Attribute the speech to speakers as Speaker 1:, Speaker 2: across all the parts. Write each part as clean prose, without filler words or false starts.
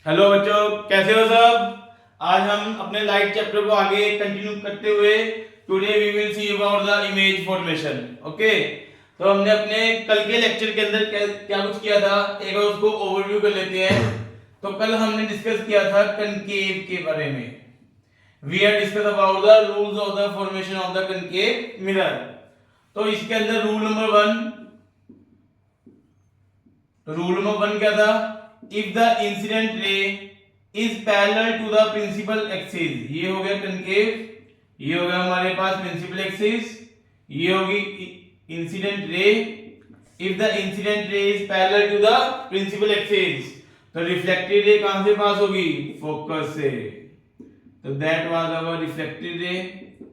Speaker 1: Hello बच्चों, कैसे हो सब। आज हम अपने लाइट चैप्टर को आगे कंटिन्यू करते हुए today we will see about the image formation. Okay, तो हमने अपने कल के लेक्चर के अंदर क्या क्या कुछ किया था, एक बार उसको ओवरव्यू कर लेते हैं। तो कल हमने डिस्कस किया था कनकेव के बारे में। We have discuss about the rules of the formation of the concave mirror. तो इसके अंदर रूल नंबर वन क्या था? If the incident ray is parallel to the principal axis, ये हो गया कनकेव, ये हो गया हमारे पास प्रिंसिपल एक्सिस, ये होगी incident ray. If the incident ray is parallel to the principal axis, तो रिफ्लेक्टेड रे कहां से पास होगी? फोकस से। तो that was our reflected ray.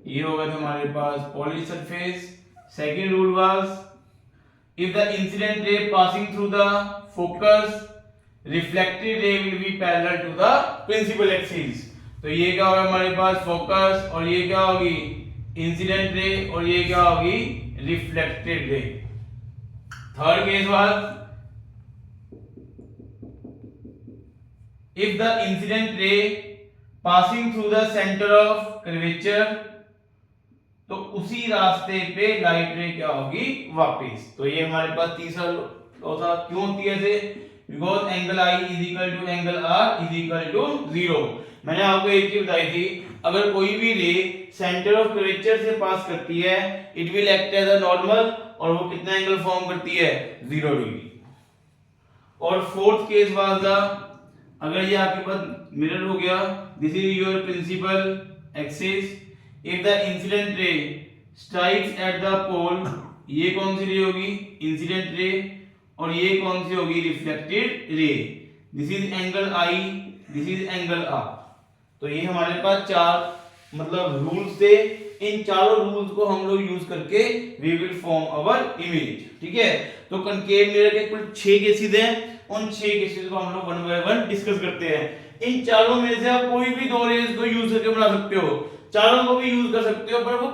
Speaker 1: ये होगा हमारे पास polish surface. Second rule was if the incident ray passing through the focus, reflected ray will be parallel to the principal axis। तो ये क्या होगा हमारे पास? फोकस, और ये क्या होगी? इंसिडेंट रे, और ये क्या होगी? रिफ्लेक्टेड रे। Third case was if the incident ray passing through the center of curvature, तो उसी रास्ते पे लाइट रे क्या होगी? वापस। तो ये हमारे पास तीसरा लॉ था। क्यों होती है ऐसे? Because angle I is equal to angle R is equal to 0। मैंने आपको एक चीज बताई थी, अगर कोई भी रे सेंटर ऑफ कर्वेचर से पास करती है, it will act as a normal, और वो कितना एंगल फॉर्म करती है? 0 डिग्री। और फोर्थ केस वाज द, अगर ये आपके पास मिरर हो गया, this is your principal axis. If the incident ray strikes at the pole, ये कौन सी रे होगी? इंसिडेंट रे। और ये कौन सी होगी? Reflected ray. This is angle I, this is angle R. तो ये हमारे पास चार रूल्स थे। इन चारों रूल्स को हम लोग यूज करके we will form our image. ठीक है, तो कनकेव मिरर के कुल 6 केसेस हैं। उन 6 केसेस को हम लोग वन बाय वन डिस्कस करते हैं। इन चारों में से आप कोई भी दो रेज को यूज करके बना सकते हो, चारों को भी यूज कर सकते हो, पर वो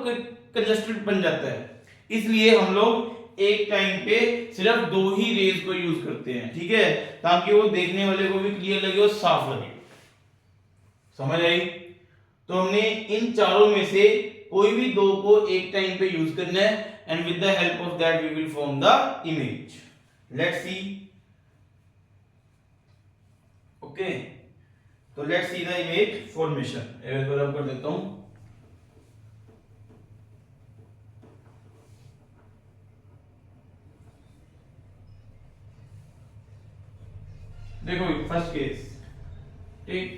Speaker 1: कंजस्टेड बन जाता है। इसलिए हम लोग एक टाइम पे सिर्फ 2 ही रेज को यूज करते हैं। ठीक है, ताकि वो देखने वाले को भी क्लियर लगे और साफ लगे। समझ आई? तो हमने इन चारों में से कोई भी दो को एक टाइम पे यूज करना है, and with the help of that we will form the image. Let's see. Okay, तो let's see the image formation. एक बार कर देता हूं। देखो फर्स्ट केस, ठीक,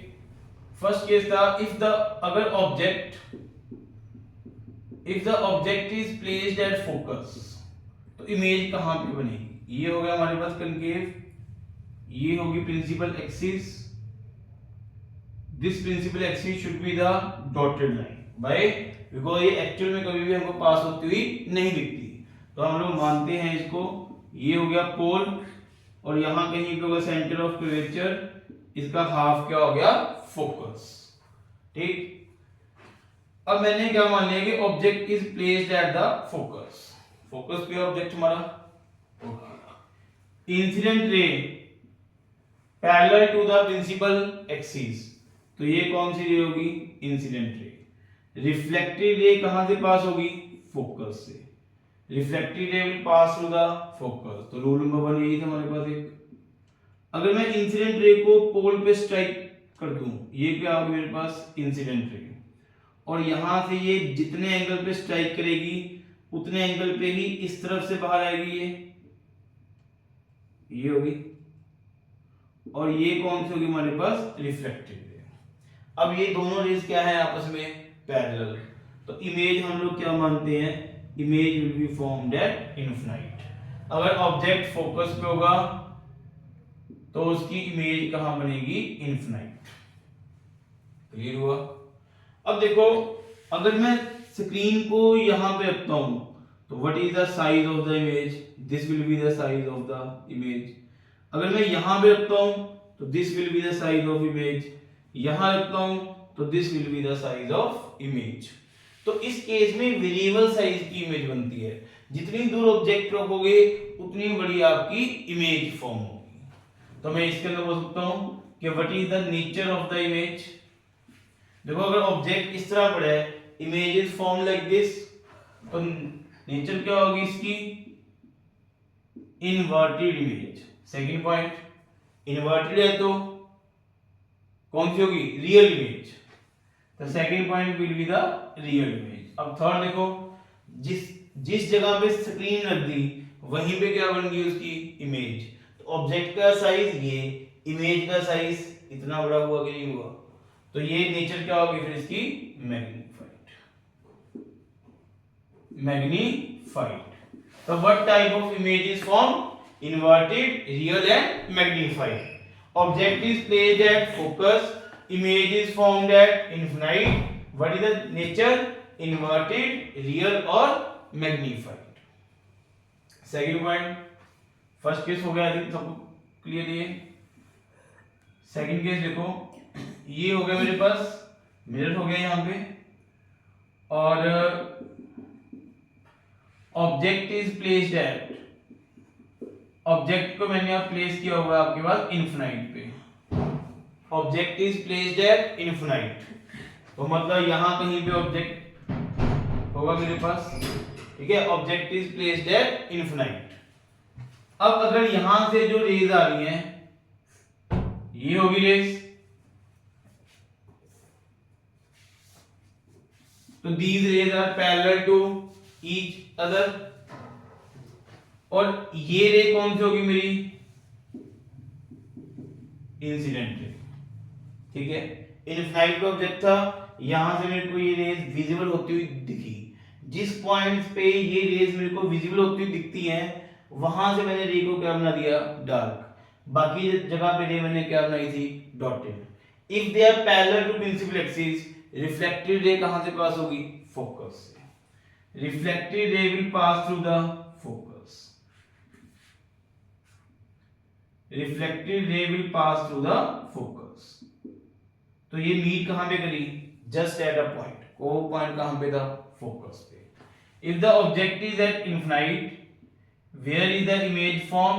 Speaker 1: फर्स्ट केस था if the object is placed at focus, तो इमेज कहां पे बनेगी? ये हो गया हमारे पास कनकेव, ये होगी principal axis. This principal axis should be the dotted line, by, because ये एक्चुअल में कभी भी हमको पास होती हुई नहीं दिखती। तो हम लोग मानते हैं इसको। ये हो गया पोल, और यहां कहीं पे होगा सेंटर ऑफ कर्वेचर, इसका हाफ क्या हो गया? फोकस। ठीक, अब मैंने क्या मान लिया कि object is placed at the focus. Focus पे ऑब्जेक्ट हमारा। Incident ray parallel to the principal axis, तो ये कौन सी रे होगी? इंसिडेंट रे। रिफ्लेक्टेड रे कहां से पास होगी? फोकस से। Reflected ray will pass through the focus. तो रूल नंबर 1 यही था हमारे पास एक। अगर मैं इंसिडेंट रे को पोल पे स्ट्राइक कर दूं, ये क्या होगा मेरे पास? Incident ray. और यहां से ये जितने एंगल पे स्ट्राइक करेगी उतने एंगल पे ही इस तरफ से बाहर आएगी, ये होगी। और ये कौन सी होगी हमारे पास? रिफ्लेक्टेड रे। अब ये दोनों रेज क्या है? आपस में पैरेलल। तो इमेज हम लोग क्या मानते हैं? Image will be formed at infinite. अगर ऑब्जेक्ट फोकस पे होगा तो उसकी इमेज कहां बनेगी? इनफिनाइट। क्लियर हुआ? अब देखो, अगर मैं स्क्रीन को यहां पे रखता हूं, तो what is the size of the image? This will be the size of the image. अगर मैं यहां पे रखता हूं, तो this will be the size of image. यहां रखता हूं, तो this will be the size of image. तो इस केस में वेरिएबल साइज की इमेज बनती है। जितनी दूर ऑब्जेक्ट रखोगे उतनी बड़ी आपकी इमेज फॉर्म होगी। तो मैं इसके अंदर बोल सकता हूं कि what is the nature of the image. देखो अगर ऑब्जेक्ट इस तरह पड़ा है, image is form like this, तो नेचर क्या होगी इसकी, inverted image. Second point, inverted है तो कौन सी होगी, real image. The second point will be the real image. अब थर्ड देखो, जिस जिस जगह पे स्क्रीन रख दी वहीं पे क्या बन गई उसकी इमेज। तो ऑब्जेक्ट का साइज ये, इमेज का साइज इतना बड़ा हुआ कि नहीं हुआ, तो ये नेचर क्या होगी फिर इसकी, मैग्नीफाइड। तो what type of image is form, inverted, real and magnified. Object is placed at focus, image is formed at infinite. What is the nature, inverted, real or magnified। Second point, first case हो गया, I think सबको clear है। Second case देखो, ये हो गया मेरे पास mirror हो गया यहां पे, और object is placed eight, object को मैंने अब प्लेस किया हुआ है आपके पास इनफिनाइट पे। Object is placed eight infinite, तो मतलब यहां कहीं पे ऑब्जेक्ट होगा मेरे पास, ठीक है। Object is placed eight infinite. अब अगर यहां से जो रेज आ रही हैं, ये होगी रेज, तो these rays are parallel to each other, और ये रे कौन सी होगी मेरी, इंसिडेंट रे, ठीक है। इनफिनाइट का ऑब्जेक्ट था, यहां से मेरे को ये रेज विजिबल होती हुई दिखी, जिस पॉइंट्स पे ये रेज मेरे को विजिबल होती हुई दिखती हैं वहां से मैंने रे को क्या बना दिया, डार्क, बाकी जगह पे रे मैंने क्या बनाई थी, dotted. If they are parallel to principal axis, reflected ray कहां से पास होगी, फोकस से। Reflected ray will pass through the focus, reflected ray will pass through the focus. तो ये मीट कहां पे करी, जस्ट एट अ पॉइंट, वो पॉइंट कहां पे था, फोकस पे। If the object is at infinite, where is the image form,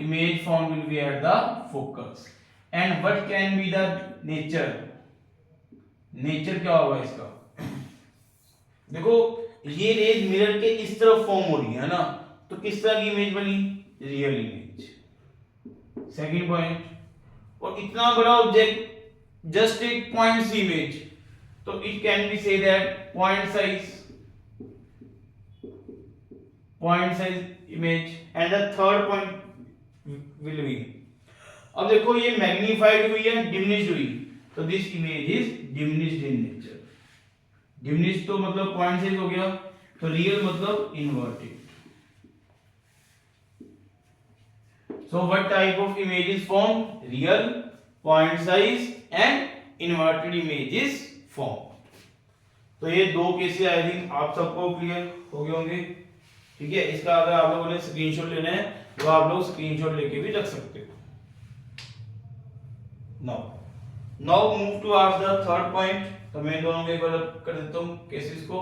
Speaker 1: image form will be at the focus. And what can be the nature, nature क्या होगा इसका, देखो ये रेज मिरर के इस तरफ फॉर्म हो रही है ना, तो किस तरह की इमेज बनी, रियल इमेज। सेकंड पॉइंट, और इतना बड़ा object just a points image, so it can be say that point size image, and the third point will be, अब देखो ये मैग्नीफाइड हुई है, डिमिनिश्ड हुई, तो this image is diminished in nature. Diminished तो मतलब पॉइंट साइज हो गया, तो रियल मतलब inverted. So what type of image is formed, real, point size and inverted image is formed। तो ये दो केसेस आई थिंक आप सबको क्लियर हो गए होंगे, ठीक है। इसका अगर आप लोगों ने स्क्रीनशॉट लेना है तो आप लोग स्क्रीनशॉट लेके भी रख सकते हो। Now move to our the third point. तो मैं दोनों को एक बार कर देता हूं केसेस को।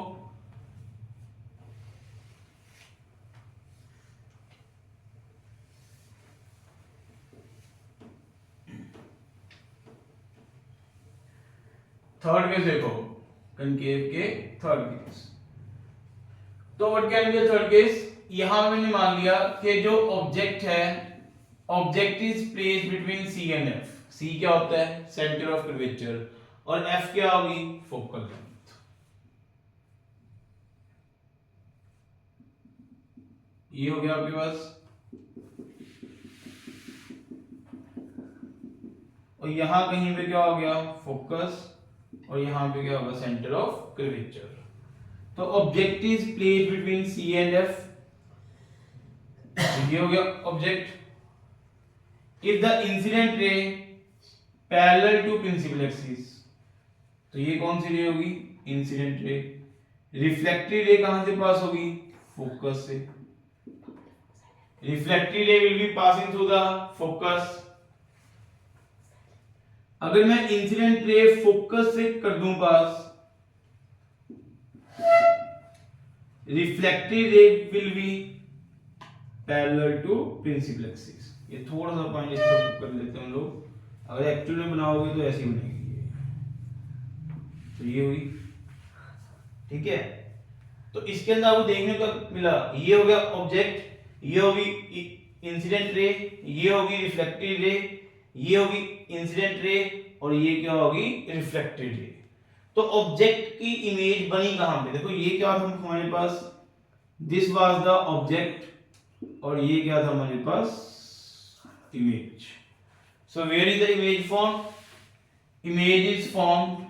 Speaker 1: थर्ड केस देखो, कनकेव के थर्ड केस। तो what can be third case, यहां मैंने मान लिया कि जो ऑब्जेक्ट है, object is placed between C and F. C क्या होता है, सेंटर ऑफ कर्वेचर, और एफ क्या होगी, फोकल लेंथ। ये हो गया आपके पास, और यहां कहीं पे क्या हो गया, फोकस, और यहां पे क्या होगा, सेंटर ऑफ कर्वेचर। तो object is placed between C and F, ये हो गया object. If the incident ray parallel to principal axis, तो ये कौन सी रे होगी, इंसिडेंट रे। रिफ्लेक्टेड रे कहां से पास होगी, फोकस से। Reflected ray will be passing through the focus. अगर मैं इंसिडेंट रे फोकस से कर दूं pass, reflected ray will be parallel to principal axis. ये थोड़ा सा पॉइंट इस तरफ कर लेते हैं हम लोग। अगर एक्चुअल में बनाओगे तो ऐसी बनेगी ये। तो ये हुई, ठीक है। तो इसके अंदर आपको देखने को मिला, ये हो गया ऑब्जेक्ट, ये होगी इंसिडेंट रे, ये होगी रिफ्लेक्टेड रे, ये होगी इंसिडेंट रे, और ये क्या होगी रिफ्लेक्टेड रे। तो ऑब्जेक्ट की इमेज बनी कहां पे, देखो ये क्या था हमारे पास, दिस वाज द ऑब्जेक्ट, और ये क्या था हमारे पास image. So where is the image form, image is formed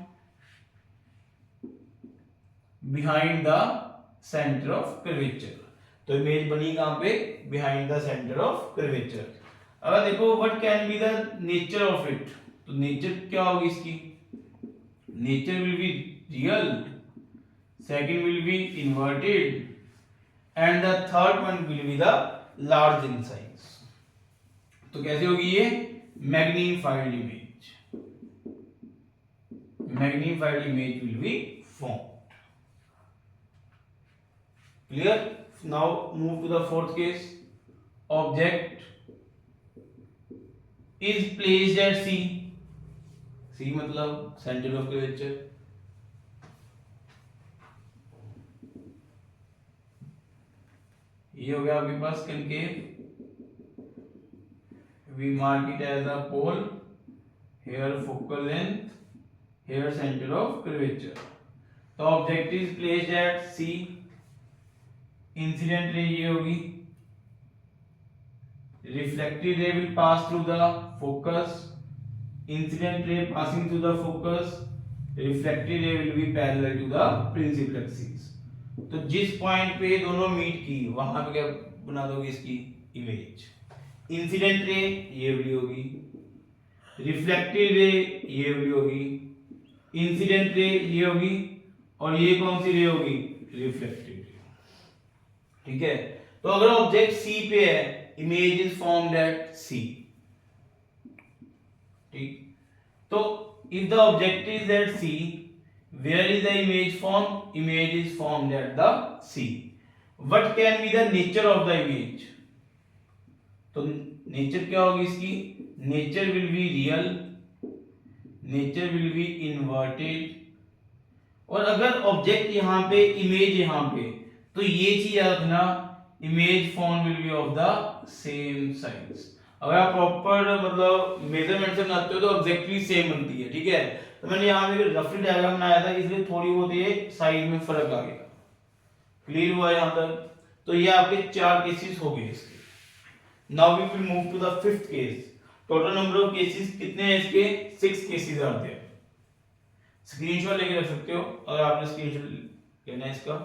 Speaker 1: behind the centre of curvature. तो इमेज बनी कहां पे, behind the centre of curvature. अगर देखो what can be the nature of it, तो नेचर क्या होगी इसकी, nature will be real, second will be inverted, and the third one will be the large in size. तो कैसे होगी ये, magnified image, magnified image will be formed. Clear? Now move to the fourth case. Object is placed at C. C मतलब center of curvature. ये हो गया आपके पास concave. We mark it as a pole. Here focal length. Here center of curvature. The object is placed at C. Incident ray ये होगी, reflected ray will pass through the focus, incident ray passing through the focus, reflected ray will be parallel to the principal axis. तो जिस point पे दोनों meet की वहां पे क्या बना दोगे इसकी इमेज। इंसिडेंट रे ये वाली होगी, रिफ्लेक्टेड रे ये वाली होगी, इंसिडेंट रे ये होगी, और ये कौन सी रे होगी, रिफ्लेक्टेड। ठीक है, तो अगर ऑब्जेक्ट C पे है, image is formed at C। ठीक, तो if the object is at C, where is the image form, image is formed at the C। What can be the nature of the image, तो nature क्या होगी इसकी, nature will be real, nature will be inverted, और अगर object यहां पे, image यहां पे, तो ये चीज याद रखना, image form will B of the same size. अगर आप प्रॉपर मतलब मेजरमेंट से बनाते हो तो एग्जैक्टली सेम बनती है। ठीक है, तो मैंने यहाँ पे रफली डायग्राम बनाया था, इसलिए थोड़ी बहुत ये साइज में फर्क आ गया। क्लियर हुआ यहाँ तक? तो ये आपके 4 केसेस हो गए इसके। Now we will move to the fifth case. Total number of cases कितने हैं इसके, 6 केसेस आते हैं। स्क्रीनशॉट लेके रख सकते हो अगर आपने स्क्रीनशॉट लेना है इसका।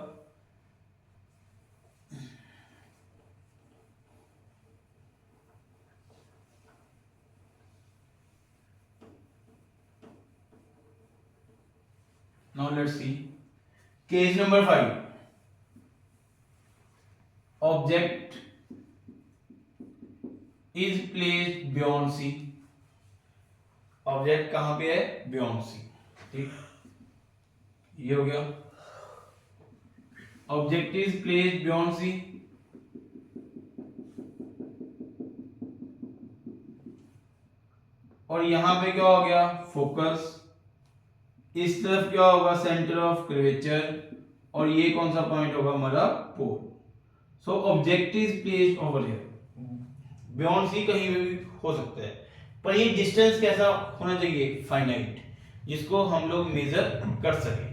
Speaker 1: Now let's see case number 5. Object is placed beyond C. Object कहां पे है, beyond C। ठीक, ये हो गया, object is placed beyond C, और यहां पे क्या हो गया, फोकस, इस तरफ क्या होगा, सेंटर ऑफ कर्वेचर, और ये कौन सा पॉइंट होगा हमारा, pole. So object is placed over here, beyond C कहीं भी हो सकता है, पर ये डिस्टेंस कैसा होना चाहिए, फाइनाइट, जिसको हम लोग मेजर कर सके।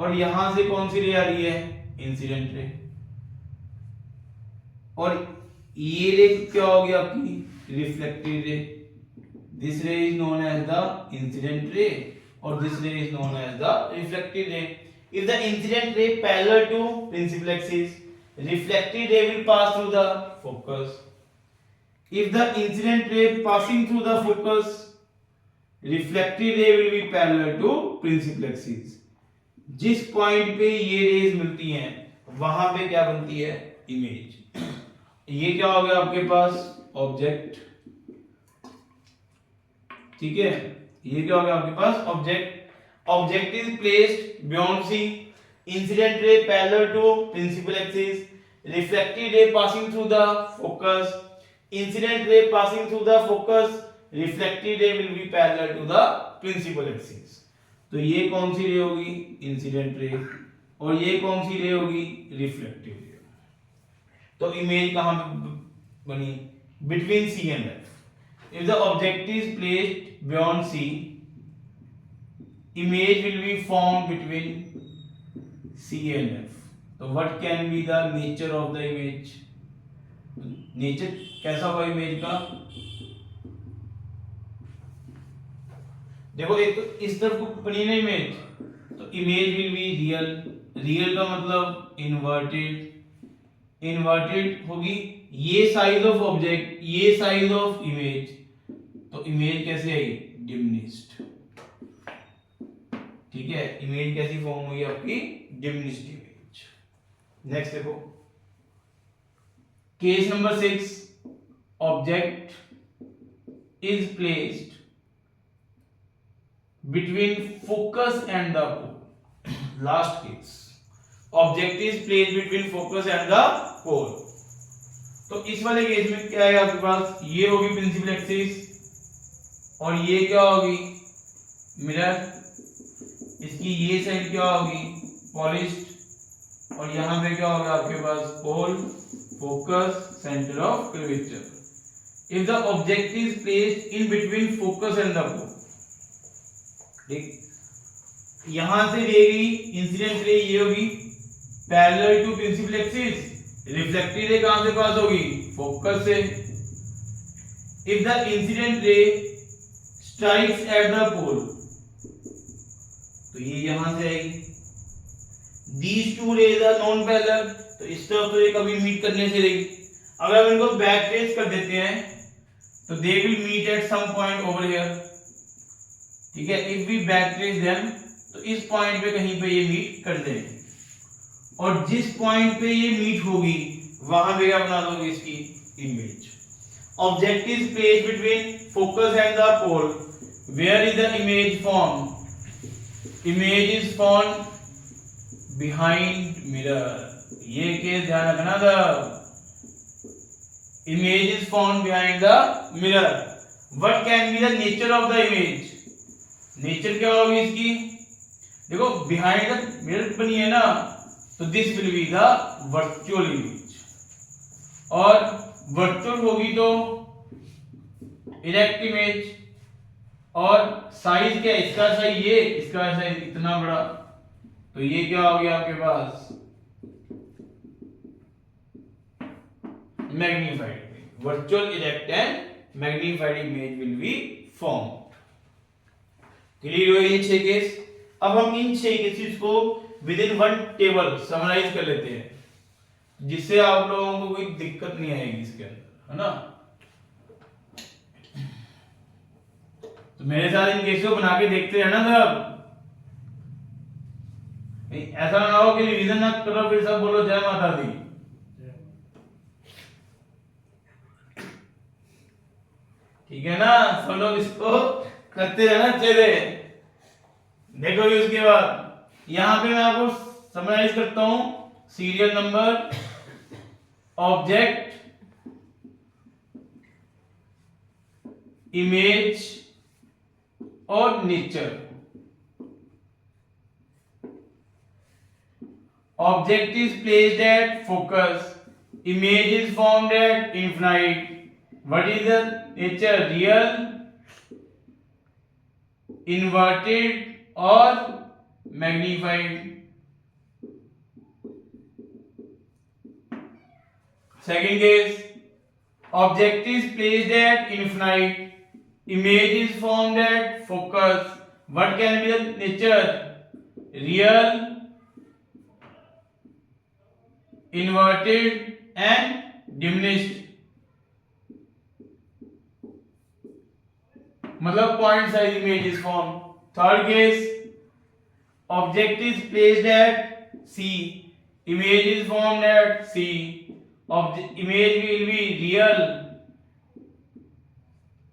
Speaker 1: और यहां से कौन सी रे आ रही है, इंसिडेंट रे, और ये रे क्या हो गया आपकी, reflected ray. This ray is known as the incident ray, or this ray is known as the reflected ray. If the incident ray parallel to principal axis, reflected ray will pass through the focus. If the incident ray passing through the focus, reflected ray will be parallel to principal axis. जिस point पे ये raise मिलती हैं वहां पे क्या बनती है, इमेज। ये क्या हो गया आपके पास, ऑब्जेक्ट। ठीक है, ये क्या हो गया आपके पास, object. Object is placed beyond C, incident ray parallel to principal axis, refracted ray passing through the focus, incident ray passing through the focus, reflected ray will be parallel to the principal axis. तो ये कौन सी रे होगी? Incident रे। और ये कौन सी रे होगी? रिफ्लेक्टिव रे। तो इमेज कहां बनी? Between C and F. If the object is placed beyond C, image will be formed between C and F. So what can be the nature of the image? Nature कैसा होगा image का? देखो एक तो इस तरफ को बनी ना इमेज, तो image will be real. Real का मतलब इन्वर्टेड। इन्वर्टेड होगी ये साइज ऑफ ऑब्जेक्ट, ये साइज ऑफ इमेज, तो इमेज कैसे आई? डिमिनिश्ड। ठीक है, इमेज कैसी फॉर्म हुई आपकी? Diminished image. नेक्स्ट देखो case number 6, object is placed between focus and the pole. Last case, object is placed between focus and the pole. तो इस वाले केस में क्या है आपके पास? ये होगी प्रिंसिपल एक्सिस और ये क्या होगी? मिरर। इसकी ये साइड क्या होगी? पॉलिश्ड। और यहां पे क्या होगा आपके पास? Pole, focus, centre of curvature. If the object is placed in between focus and the pole, ठीक, यहां से रहेगी इंसिडेंट रे, ये होगी parallel to principal axis. Reflected ray कहां से पास होगी? फोकस से। If the incident ray strikes at the pole, तो ये यहां से आएगी। These two rays are non parallel, तो इस तरफ तो ये कभी मीट करने से रहेगी। अगर हम इनको बैक ट्रेस कर देते हैं तो they will meet at some point over here। ठीक है, if we back trace them, तो इस पॉइंट पे कहीं पे ये मीट कर देंगे। और जिस पॉइंट पे ये मीट होगी वहां पे क्या बना दोगे? इसकी image. Object is placed between focus and the pole, where is the image form? Image is form behind mirror. ये केस ध्यान रखना था। Image is form behind the mirror. What can be the nature of the image? Nature क्या होगी इसकी? देखो behind the mirror बनी है ना, तो this will be the virtual image. और वर्चुअल होगी तो इरेक्ट इमेज। और साइज क्या? इसका साइज ये, इसका साइज इतना बड़ा, तो ये क्या हो गया आपके पास? Magnified. Virtual erect and magnified image will be formed. Clear हुए ये 6 केस? अब हम इन 6 केसेस को within one table summarise कर लेते हैं, जिससे आप लोगों को कोई दिक्कत नहीं आएगी इसके अंदर, है ना? तो मेरे साथ इन केसों को बना के देखते हैं ना सब। ऐसा ना हो कि रिवीजन ना करो फिर सब बोलो जय माता दी। ठीक है ना? सब लोग इसको करते रहना चाहिए। देखो भी उसके बाद यहां पे मैं आपको समराइज करता हूं। सीरियल नंबर, ऑब्जेक्ट, इमेज और nature. Object is placed at focus, image is formed at infinite. What is the nature? Real, inverted or magnified? Second case, object is placed at infinite, image is formed at focus. What can be the nature? Real, inverted and diminished। मतलब point size image is formed। Third case, object is placed at C, image is formed at C, image will be real,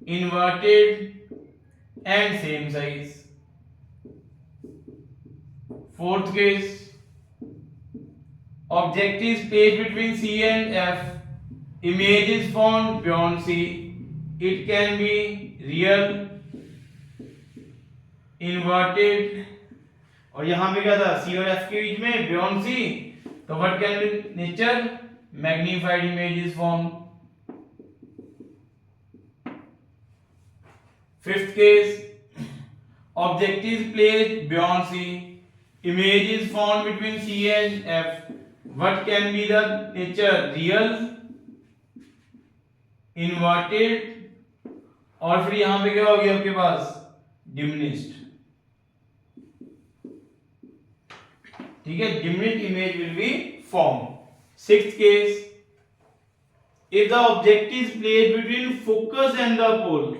Speaker 1: inverted and same size। Fourth case, object is placed between C and F, image is found beyond C, it can be real, inverted, और यहाँ पे क्या था C और F के बीच में beyond C, तो what can be nature? Magnified image is formed. Fifth case, object is placed beyond C, image is found between C and F, what can be the nature? Real, inverted, और फिर यहां पे क्या हो गया आपके पास? Diminished. ठीक है, diminished image will be formed. Sixth case, if the object is placed between focus and the pole,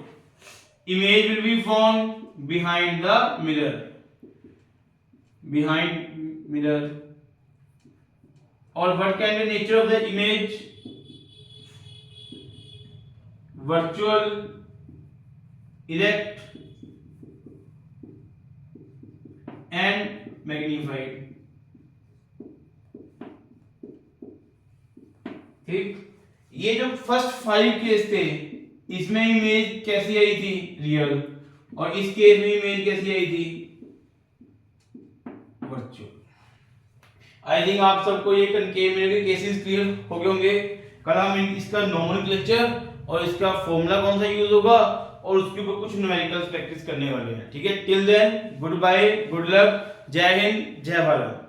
Speaker 1: image will be found behind the mirror. Behind mirror. Or what can be nature of the image? Virtual, erect, and magnified. ठीक, ये जो first 5 case थे इसमें image कैसी आई थी? Real, और इस case में इमेज कैसी आई थी? वर्चुअल। आई थिंक आप सबको ये कनकेव मिरर के केसेस क्लियर हो गए होंगे। कल हम इसका नोमेनक्लेचर और इसका फॉर्मूला कौन सा यूज होगा और उसके ऊपर कुछ न्यूमेरिकल्स प्रैक्टिस करने वाले हैं। ठीक है, till then good bye, good luck, जय हिंद, जय भारत।